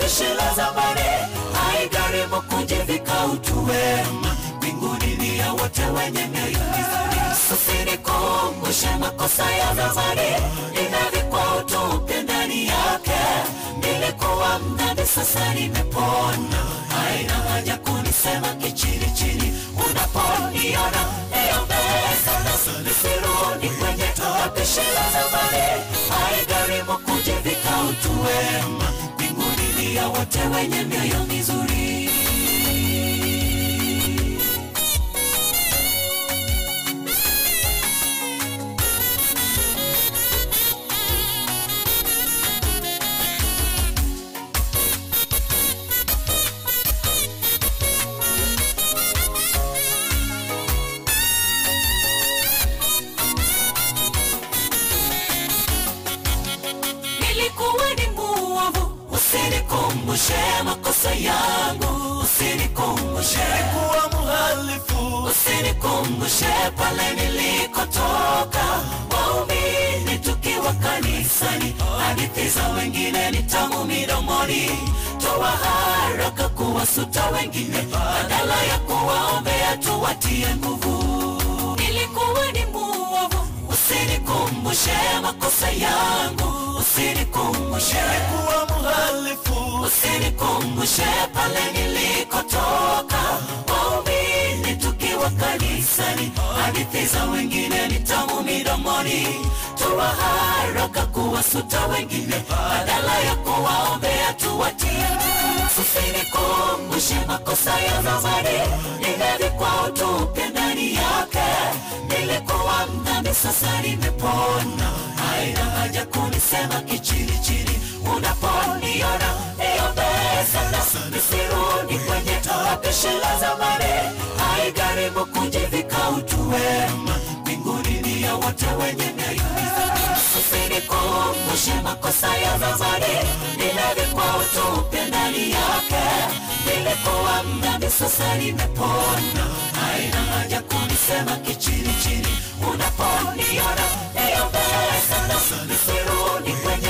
pishi la zamani, haigarimu kujivika utu wema. Mbinguni ni ya wote wenye mioyo mizuri. Usinikumbushe makosa ya zamani, ninavikwa utu upya ndani yake. Nilikuwa mdhambi sasa nimepona, haina haja kunisema kichini chini. Unaponiona niombee sana, nisirudi kwenye pishi la zamani, haigarimu kujivika utu wema. Mbinguni ni ya wote wenye mioyo mizuri. Nilikuwa ni muovu, usinikumbushe makosa yangu. Usinikumbushe kuwa muhalifu, usinikumbushe pale nilikotoka. Waumini tukiwa kanisani, hadithi za wengine ni tamu midomoni. Toa haraka kuwasuta wengine, badala ya kuwaombea tuwatie nguvu. Nilikuwa ni muovu, usinikumbushe makosa yangu. Usinikumbushe kuwa muhalifu, usinikumbushe pale nilikotoka. Waumini tukiwa kanisani, hadithi za wengine ni tamu midomoni. Toa haraka kuwasuta wengine, badala ya kuwaombea tuwatie. Usinikumbushe makosa ya zamani, ninavikwa utu upya ndani yake. Nilikuwa mdhambi sasa nimepona, haina haja kunisema kichini chini. Unaponiona niombee sana, nisirudi kwenye pishi la zamani, haigarimu kujivika utu wema. Mbinguni ni ya wote wenye mioyo mizuri. Usinikumbushe makosa ya zamani, ninavikwa utu upya ndani yake. Nilikuwa mdhambi sasa nimepona, haina haja kunisema kichini chini. Unaponiona niombee sana, nisirudi kwenye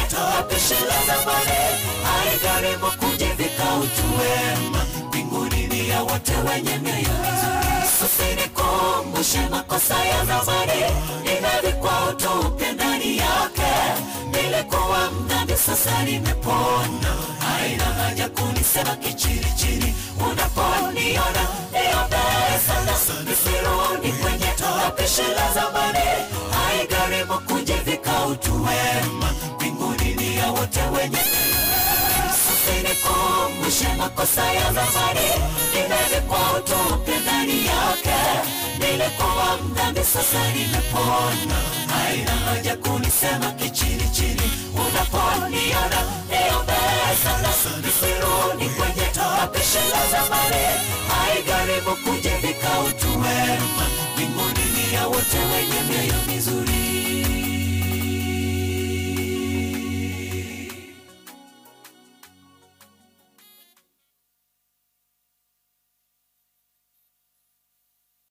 pishi la zamani, haigarimu kujivika utu wema. Mbinguni ni ya wote wenye mioyo mizuri. Usinikumbushe makosa ya zamani, ninavikwa utu upya ndani yake. Nilikuwa mdhambi sasa nimepona, haina haja kunisema kichini chini. Unaponiona niombee sana, nisirudi kwenye pishi la zamani, haigarimu kujivika utu wema. Mbinguni ni ya wote wenye. Usinikumbushe makosa ya zamani, ninavikwa utu upya ndani yake. Nilikuwa mdhambi sasa nimepona, haina haja kunisema kichini chini. Unaponiona niombee sana, nisirudi kwenye pishi la zamani, haigarimu kujivika utu wema. Mbinguni ni ya wote wenye mioyo mizuri.